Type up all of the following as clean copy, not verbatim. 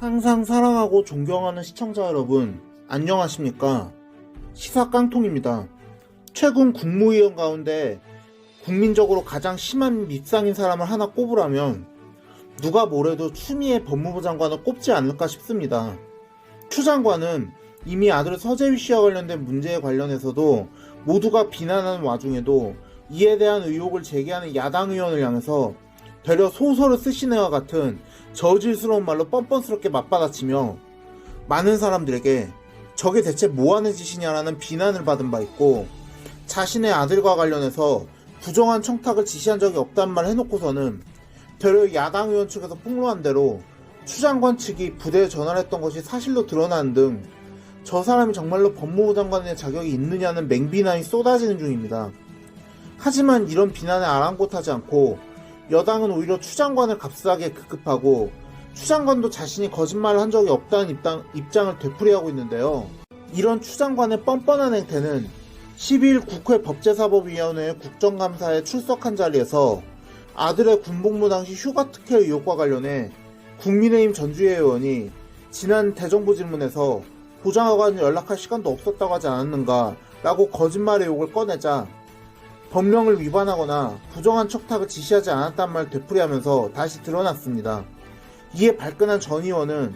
항상 사랑하고 존경하는 시청자 여러분, 안녕하십니까? 시사 깡통입니다. 최근 국무위원 가운데 국민적으로 가장 심한 밉상인 사람을 하나 꼽으라면 누가 뭐래도 추미애 법무부 장관을 꼽지 않을까 싶습니다. 추 장관은 이미 아들 서재휘 씨와 관련된 문제에 관련해서도 모두가 비난하는 와중에도 이에 대한 의혹을 제기하는 야당 의원을 향해서 되려 소설을 쓰시네와 같은 저질스러운 말로 뻔뻔스럽게 맞받아치며 많은 사람들에게 저게 대체 뭐하는 짓이냐라는 비난을 받은 바 있고, 자신의 아들과 관련해서 부정한 청탁을 지시한 적이 없단 말 해놓고서는 되려 야당 의원 측에서 폭로한 대로 추 장관 측이 부대에 전화를 했던 것이 사실로 드러나는 등 저 사람이 정말로 법무부 장관의 자격이 있느냐는 맹비난이 쏟아지는 중입니다. 하지만 이런 비난에 아랑곳하지 않고 여당은 오히려 추 장관을 값싸게 급급하고 추 장관도 자신이 거짓말을 한 적이 없다는 입장을 되풀이하고 있는데요. 이런 추 장관의 뻔뻔한 행태는 12일 국회 법제사법위원회 국정감사에 출석한 자리에서 아들의 군복무 당시 휴가 특혜 의혹과 관련해 국민의힘 전주혜 의원이 지난 대정부 질문에서 보좌관을 연락할 시간도 없었다고 하지 않았는가 라고 거짓말 의혹을 꺼내자 법령을 위반하거나 부정한 청탁을 지시하지 않았단 말 되풀이하면서 다시 드러났습니다. 이에 발끈한 전 의원은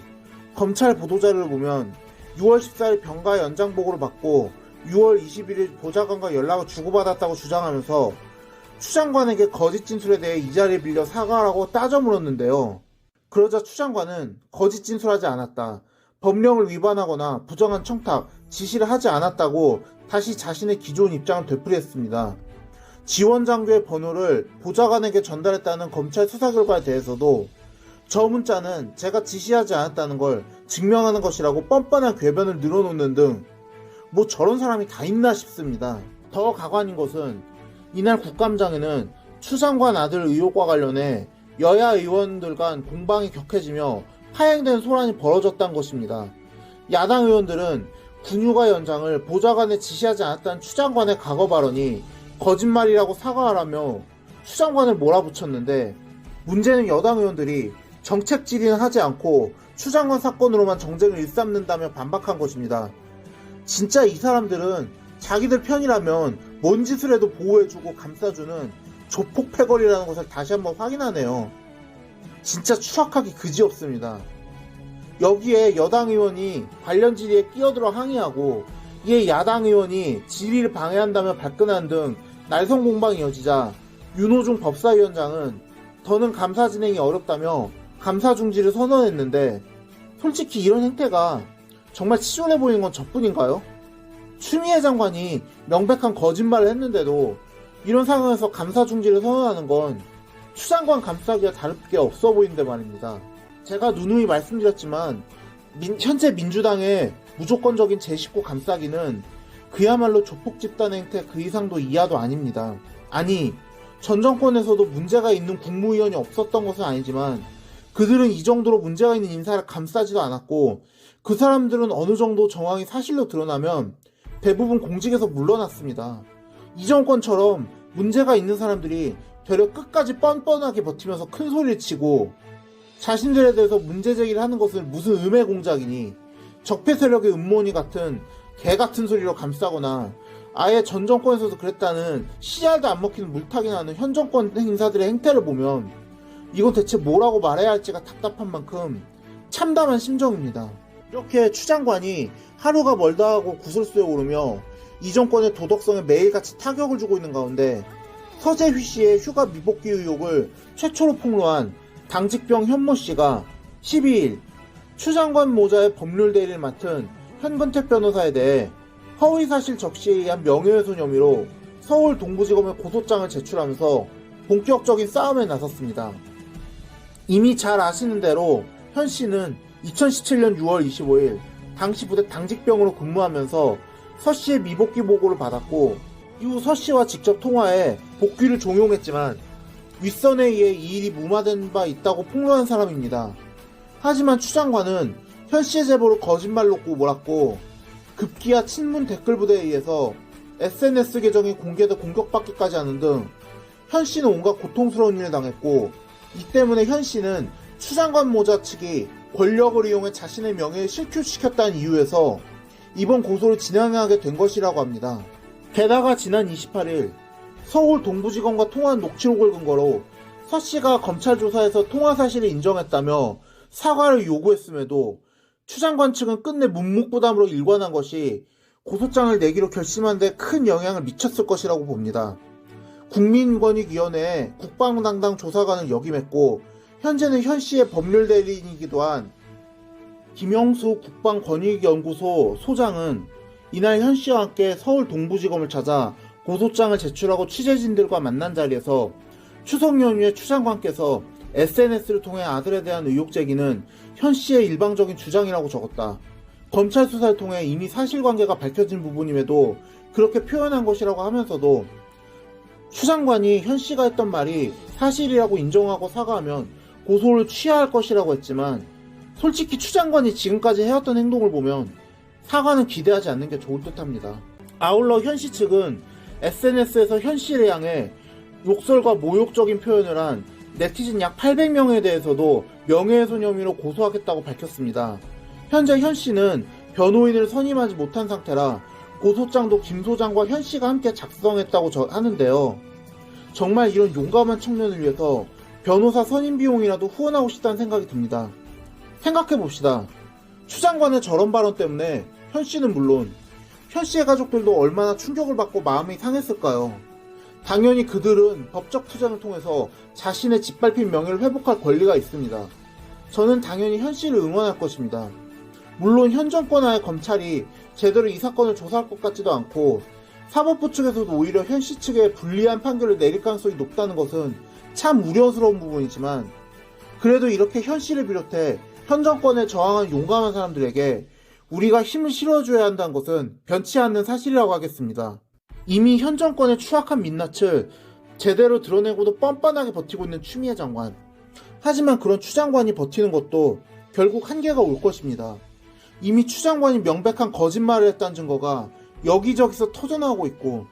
검찰 보도자료를 보면 6월 14일 병가 연장 보고를 받고 6월 21일 보좌관과 연락을 주고받았다고 주장하면서 추 장관에게 거짓 진술에 대해 이 자리를 빌려 사과하라고 따져 물었는데요. 그러자 추 장관은 거짓 진술하지 않았다, 법령을 위반하거나 부정한 청탁, 지시를 하지 않았다고 다시 자신의 기존 입장을 되풀이했습니다. 지원 장교의 번호를 보좌관에게 전달했다는 검찰 수사 결과에 대해서도 저 문자는 제가 지시하지 않았다는 걸 증명하는 것이라고 뻔뻔한 궤변을 늘어놓는 등 뭐 저런 사람이 다 있나 싶습니다. 더 가관인 것은 이날 국감장에는 추 장관 아들 의혹과 관련해 여야 의원들 간 공방이 격해지며 파행된 소란이 벌어졌다는 것입니다. 야당 의원들은 군휴가 연장을 보좌관에 지시하지 않았다는 추 장관의 과거 발언이 거짓말이라고 사과하라며 추 장관을 몰아붙였는데, 문제는 여당 의원들이 정책 질의는 하지 않고 추 장관 사건으로만 정쟁을 일삼는다며 반박한 것입니다. 진짜 이 사람들은 자기들 편이라면 뭔 짓을 해도 보호해주고 감싸주는 조폭 패거리라는 것을 다시 한번 확인하네요. 진짜 추악하기 그지없습니다. 여기에 여당 의원이 관련 질의에 끼어들어 항의하고 이에 야당 의원이 질의를 방해한다며 발끈한 등 날성 공방이 이어지자 윤호중 법사위원장은 더는 감사 진행이 어렵다며 감사 중지를 선언했는데, 솔직히 이런 행태가 정말 치졸해 보이는 건 저뿐인가요? 추미애 장관이 명백한 거짓말을 했는데도 이런 상황에서 감사 중지를 선언하는 건 추 장관 감싸기가 다를 게 없어 보이는데 말입니다. 제가 누누이 말씀드렸지만 현재 민주당의 무조건적인 제 식구 감싸기는 그야말로 조폭 집단 행태 그 이상도 이하도 아닙니다. 아니, 전 정권에서도 문제가 있는 국무위원이 없었던 것은 아니지만 그들은 이 정도로 문제가 있는 인사를 감싸지도 않았고, 그 사람들은 어느 정도 정황이 사실로 드러나면 대부분 공직에서 물러났습니다. 이 정권처럼 문제가 있는 사람들이 되려 끝까지 뻔뻔하게 버티면서 큰 소리를 치고 자신들에 대해서 문제 제기를 하는 것을 무슨 음해 공작이니, 적폐 세력의 음모니 같은 개같은 소리로 감싸거나 아예 전 정권에서도 그랬다는 씨알도 안 먹히는 물타기 나는 현 정권 인사들의 행태를 보면 이건 대체 뭐라고 말해야 할지가 답답한 만큼 참담한 심정입니다. 이렇게 추 장관이 하루가 멀다 하고 구설수에 오르며 이 정권의 도덕성에 매일같이 타격을 주고 있는 가운데 서재휘 씨의 휴가 미복귀 의혹을 최초로 폭로한 당직병 현모 씨가 12일 추 장관 모자의 법률 대리를 맡은 현근택 변호사에 대해 허위사실 적시에 의한 명예훼손 혐의로 서울 동부지검에 고소장을 제출하면서 본격적인 싸움에 나섰습니다. 이미 잘 아시는 대로 현 씨는 2017년 6월 25일 당시 부대 당직병으로 근무하면서 서 씨의 미복귀 보고를 받았고, 이후 서 씨와 직접 통화해 복귀를 종용했지만 윗선에 의해 이 일이 무마된 바 있다고 폭로한 사람입니다. 하지만 추 장관은 현 씨의 제보를 거짓말로 몰았고, 급기야 친문 댓글 부대에 의해서 SNS 계정이 공개돼 공격받기까지 하는 등 현 씨는 온갖 고통스러운 일을 당했고, 이 때문에 현 씨는 추 장관 모자 측이 권력을 이용해 자신의 명예를 실추시켰다는 이유에서 이번 고소를 진행하게 된 것이라고 합니다. 게다가 지난 28일 서울 동부지검과 통화한 녹취록을 근거로 서 씨가 검찰 조사에서 통화 사실을 인정했다며 사과를 요구했음에도 추 장관 측은 끝내 묵묵부담으로 일관한 것이 고소장을 내기로 결심한 데 큰 영향을 미쳤을 것이라고 봅니다. 국민권익위원회에 국방담당 조사관을 역임했고 현재는 현 씨의 법률 대리인이기도 한 김영수 국방권익연구소 소장은 이날 현 씨와 함께 서울 동부지검을 찾아 고소장을 제출하고 취재진들과 만난 자리에서 추석 연휴에 추 장관께서 SNS를 통해 아들에 대한 의혹 제기는 현 씨의 일방적인 주장이라고 적었다. 검찰 수사를 통해 이미 사실관계가 밝혀진 부분임에도 그렇게 표현한 것이라고 하면서도 추 장관이 현 씨가 했던 말이 사실이라고 인정하고 사과하면 고소를 취하할 것이라고 했지만 솔직히 추 장관이 지금까지 해왔던 행동을 보면 사과는 기대하지 않는 게 좋을 듯합니다. 아울러 현 씨 측은 SNS에서 현 씨를 향해 욕설과 모욕적인 표현을 한 네티즌 약 800명에 대해서도 명예훼손 혐의로 고소하겠다고 밝혔습니다. 현재 현 씨는 변호인을 선임하지 못한 상태라 고소장도 김 소장과 현 씨가 함께 작성했다고 하는데요. 정말 이런 용감한 청년을 위해서 변호사 선임 비용이라도 후원하고 싶다는 생각이 듭니다. 생각해봅시다. 추 장관의 저런 발언 때문에 현 씨는 물론 현 씨의 가족들도 얼마나 충격을 받고 마음이 상했을까요? 당연히 그들은 법적 투쟁을 통해서 자신의 짓밟힌 명예를 회복할 권리가 있습니다. 저는 당연히 현 씨를 응원할 것입니다. 물론 현 정권 하에 검찰이 제대로 이 사건을 조사할 것 같지도 않고 사법부 측에서도 오히려 현 씨 측에 불리한 판결을 내릴 가능성이 높다는 것은 참 우려스러운 부분이지만 그래도 이렇게 현 씨를 비롯해 현 정권에 저항한 용감한 사람들에게 우리가 힘을 실어줘야 한다는 것은 변치 않는 사실이라고 하겠습니다. 이미 현 정권의 추악한 민낯을 제대로 드러내고도 뻔뻔하게 버티고 있는 추미애 장관. 하지만 그런 추 장관이 버티는 것도 결국 한계가 올 것입니다. 이미 추 장관이 명백한 거짓말을 했다는 증거가 여기저기서 터져나오고 있고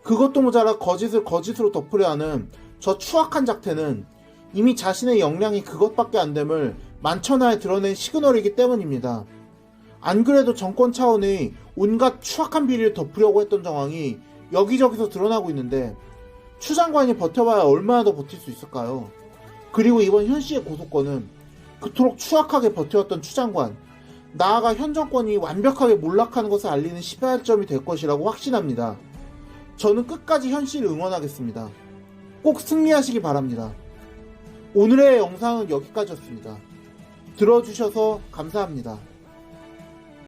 그것도 모자라 거짓을 거짓으로 덮으려 하는 저 추악한 작태는 이미 자신의 역량이 그것밖에 안 됨을 만천하에 드러낸 시그널이기 때문입니다. 안 그래도 정권 차원의 온갖 추악한 비리를 덮으려고 했던 정황이 여기저기서 드러나고 있는데 추 장관이 버텨봐야 얼마나 더 버틸 수 있을까요? 그리고 이번 현 씨의 고소권은 그토록 추악하게 버텨왔던 추 장관, 나아가 현 정권이 완벽하게 몰락하는 것을 알리는 시발점이 될 것이라고 확신합니다. 저는 끝까지 현 씨를 응원하겠습니다. 꼭 승리하시기 바랍니다. 오늘의 영상은 여기까지였습니다. 들어주셔서 감사합니다.